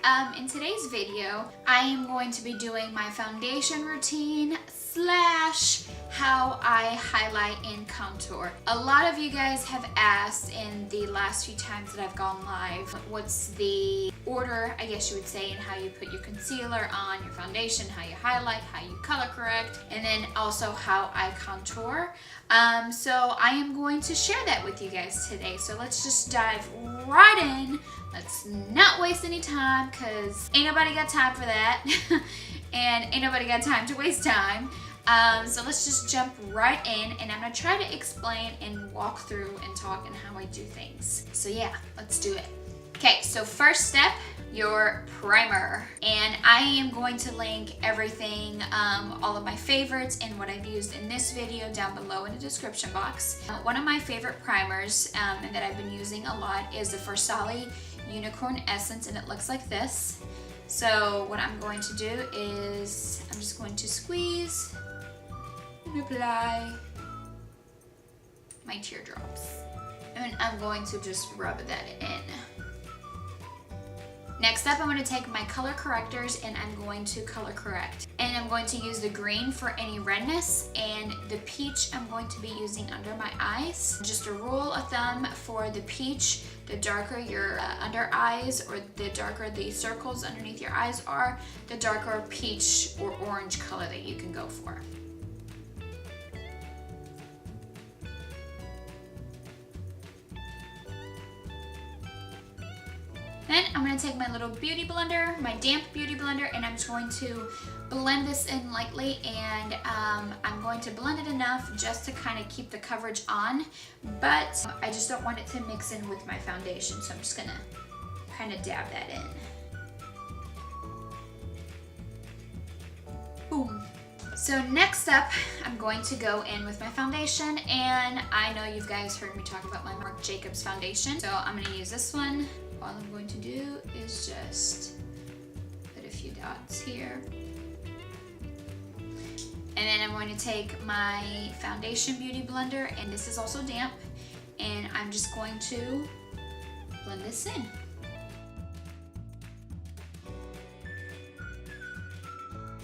In today's video, I am going to be doing my foundation routine slash how I highlight and contour. A lot of you guys have asked in the last few times that I've gone live, what's the order, I guess you would say, in how you put your concealer on, your foundation, how you highlight, how you color correct, and then also how I contour. So I am going to share that with you guys today. So let's just dive right in. Let's not waste any time because ain't nobody got time for that and ain't nobody got time to waste time. So let's just jump right in, and I'm gonna try to explain and walk through and talk and how I do things. So yeah, let's do it. Okay, so first step, your primer. And I am going to link everything, all of my favorites and what I've used in this video down below in the description box. One of my favorite primers and that I've been using a lot is the Versali Unicorn Essence, and it looks like this. So what I'm going to do is I'm just going to squeeze and apply my teardrops. And I'm going to just rub that in. Next up, I'm going to take my color correctors and I'm going to color correct. And I'm going to use the green for any redness, and the peach I'm going to be using under my eyes. Just a rule of thumb for the peach, the darker your under eyes or the darker the circles underneath your eyes are, the darker peach or orange color that you can go for. Then I'm going to take my little beauty blender, my damp beauty blender, and I'm just going to blend this in lightly, and I'm going to blend it enough just to kind of keep the coverage on, but I just don't want it to mix in with my foundation, so I'm just going to kind of dab that in. Boom. So next up, I'm going to go in with my foundation, and I know you guys heard me talk about my Marc Jacobs foundation, so I'm going to use this one. All I'm going to do is just put a few dots here. And then I'm going to take my foundation beauty blender, and this is also damp, and I'm just going to blend this in.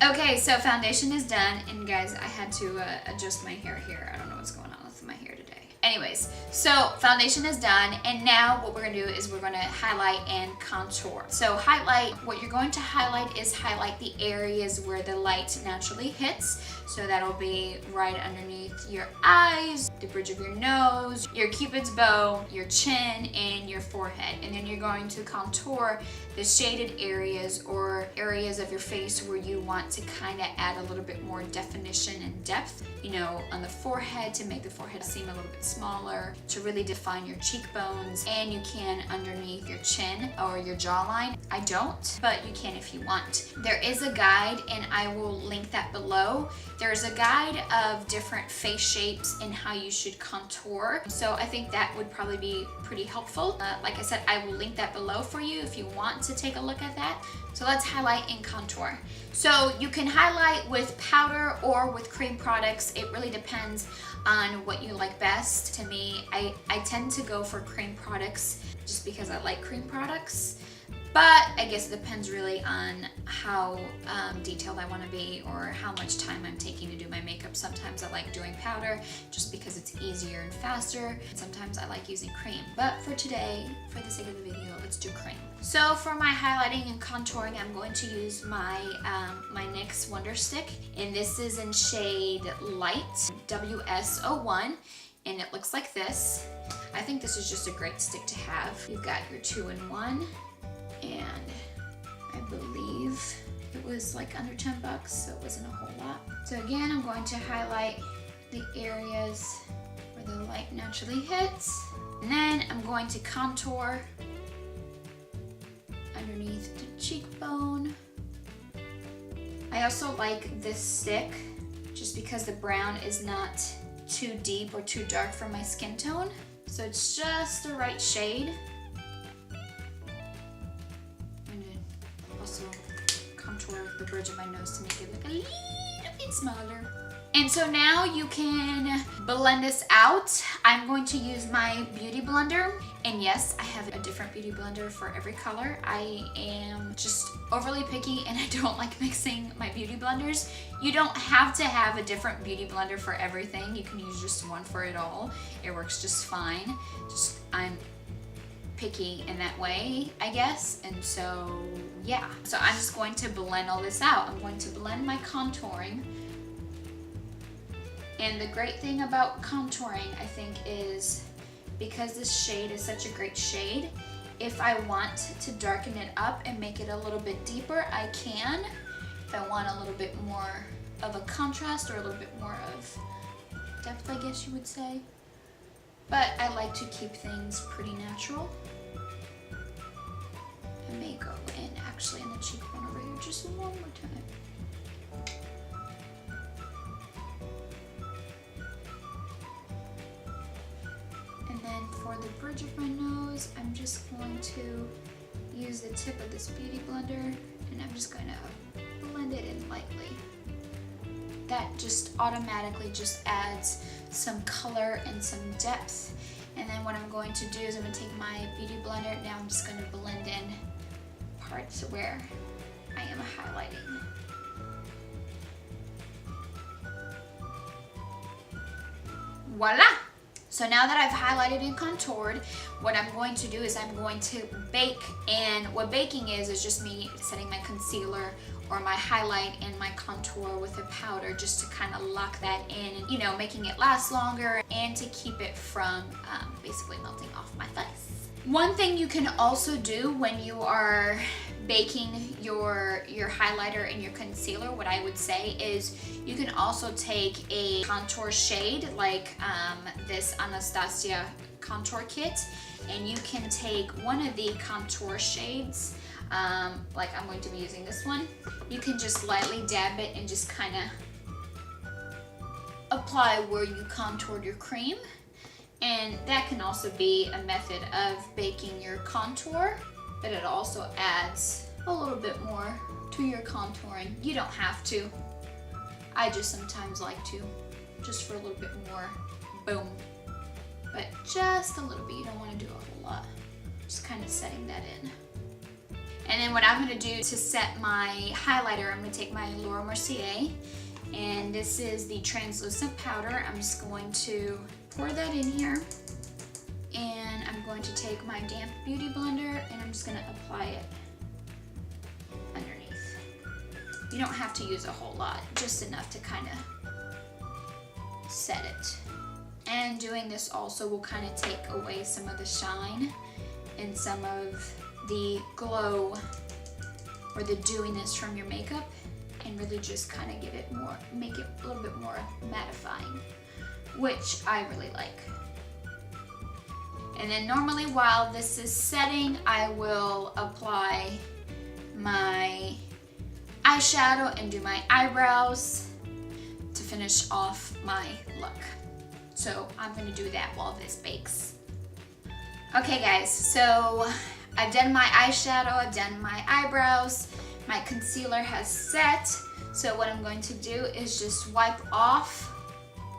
Okay, so foundation is done, and guys, I had to adjust my hair here. I don't know what's going on with my hair today. Anyways, so foundation is done, and now what we're gonna do is we're gonna highlight and contour. So highlight, what you're going to highlight is highlight the areas where the light naturally hits. So that'll be right underneath your eyes, the bridge of your nose, your cupid's bow, your chin, and your forehead. And then you're going to contour the shaded areas or areas of your face where you want to kind of add a little bit more definition and depth, you know, on the forehead to make the forehead seem a little bit smaller, to really define your cheekbones, and you can underneath your chin or your jawline. I don't, but you can if you want. There is a guide, and I will link that below. There's a guide of different face shapes and how you should contour. So I think that would probably be pretty helpful. Like I said, I will link that below for you if you want to take a look at that. So let's highlight and contour. So you can highlight with powder or with cream products. It really depends on what you like best. To me, I tend to go for cream products just because I like cream products. But I guess it depends really on how detailed I want to be or how much time I'm taking to do my makeup. Sometimes I like doing powder just because it's easier and faster. Sometimes I like using cream. But for today, for the sake of the video, let's do cream. So for my highlighting and contouring, I'm going to use my my NYX Wonder Stick. And this is in shade Light, WS01. And it looks like this. I think this is just a great stick to have. You've got your 2-in-1. And I believe it was like under 10 bucks, so it wasn't a whole lot. So again, I'm going to highlight the areas where the light naturally hits. And then I'm going to contour underneath the cheekbone. I also like this stick just because the brown is not too deep or too dark for my skin tone. So it's just the right shade. Also contour the bridge of my nose to make it look a little bit smaller. And so now you can blend this out. I'm going to use my beauty blender. And yes, I have a different beauty blender for every color. I am just overly picky and I don't like mixing my beauty blenders. You don't have to have a different beauty blender for everything. You can use just one for it all. It works just fine. I'm picky in that way, I guess. And so, yeah. So I'm just going to blend all this out. I'm going to blend my contouring. And the great thing about contouring, I think, is because this shade is such a great shade, if I want to darken it up and make it a little bit deeper, I can. If I want a little bit more of a contrast or a little bit more of depth, I guess you would say. But I like to keep things pretty natural. I may go in actually in the cheekbone over here just one more time. And then for the bridge of my nose, I'm just going to use the tip of this beauty blender and I'm just going to blend it in lightly. That just automatically just adds some color and some depth. And then what I'm going to do is I'm going to take my beauty blender. Now I'm just going to blend in parts where I am highlighting. Voila! So now that I've highlighted and contoured, what I'm going to do is I'm going to bake. And what baking is just me setting my concealer or my highlight and my contour with a powder just to kind of lock that in and, you know, making it last longer and to keep it from basically melting off my face. One thing you can also do when you are baking your highlighter and your concealer, what I would say is you can also take a contour shade like this Anastasia contour kit, and you can take one of the contour shades, like I'm going to be using this one. You can just lightly dab it and just kind of apply where you contoured your cream. And that can also be a method of baking your contour, but it also adds a little bit more to your contouring. You don't have to. I just sometimes like to, just for a little bit more boom. But just a little bit, you don't want to do a whole lot. Just kind of setting that in. And then what I'm going to do to set my highlighter, I'm going to take my Laura Mercier, and this is the translucent powder. I'm just going to pour that in here, and I'm going to take my damp beauty blender and I'm just going to apply it underneath. You don't have to use a whole lot, just enough to kind of set it. And doing this also will kind of take away some of the shine and some of the glow or the dewiness from your makeup, and really just kind of give it more, make it a little bit more mattifying, which I really like. And then normally while this is setting, I will apply my eyeshadow and do my eyebrows to finish off my look. So I'm gonna do that while this bakes. Okay guys, so I've done my eyeshadow, I've done my eyebrows, my concealer has set. So what I'm going to do is just wipe off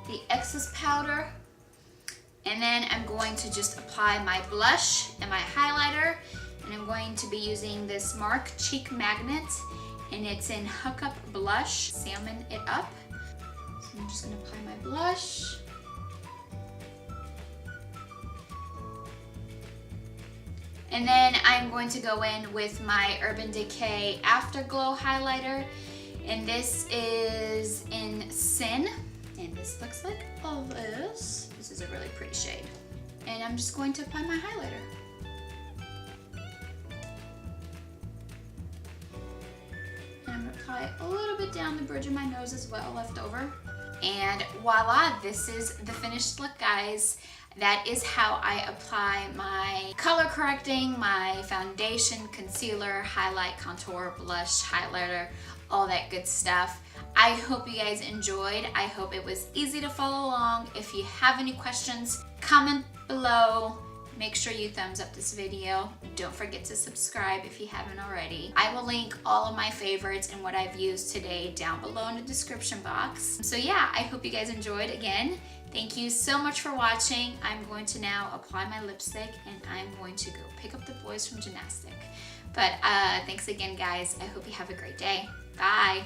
the excess powder, and then I'm going to just apply my blush and my highlighter, and I'm going to be using this Mark Cheek Magnet, and it's in Hook Up Blush, Salmon It Up. So I'm just going to apply my blush. And then I'm going to go in with my Urban Decay Afterglow highlighter, and this is in Sin, and this looks like all this. This is a really pretty shade. And I'm just going to apply my highlighter. And I'm going to apply it a little bit down the bridge of my nose as well, left over. And voila, this is the finished look, guys. That is how I apply my color correcting, my foundation, concealer, highlight, contour, blush, highlighter, all that good stuff. I hope you guys enjoyed. I hope it was easy to follow along. If you have any questions, comment below make sure you thumbs up this video. Don't forget to subscribe if you haven't already. I will link all of my favorites and what I've used today down below in the description box. So yeah, I hope you guys enjoyed. Again, thank you so much for watching. I'm going to now apply my lipstick and I'm going to go pick up the boys from gymnastic. But thanks again, guys. I hope you have a great day. Bye.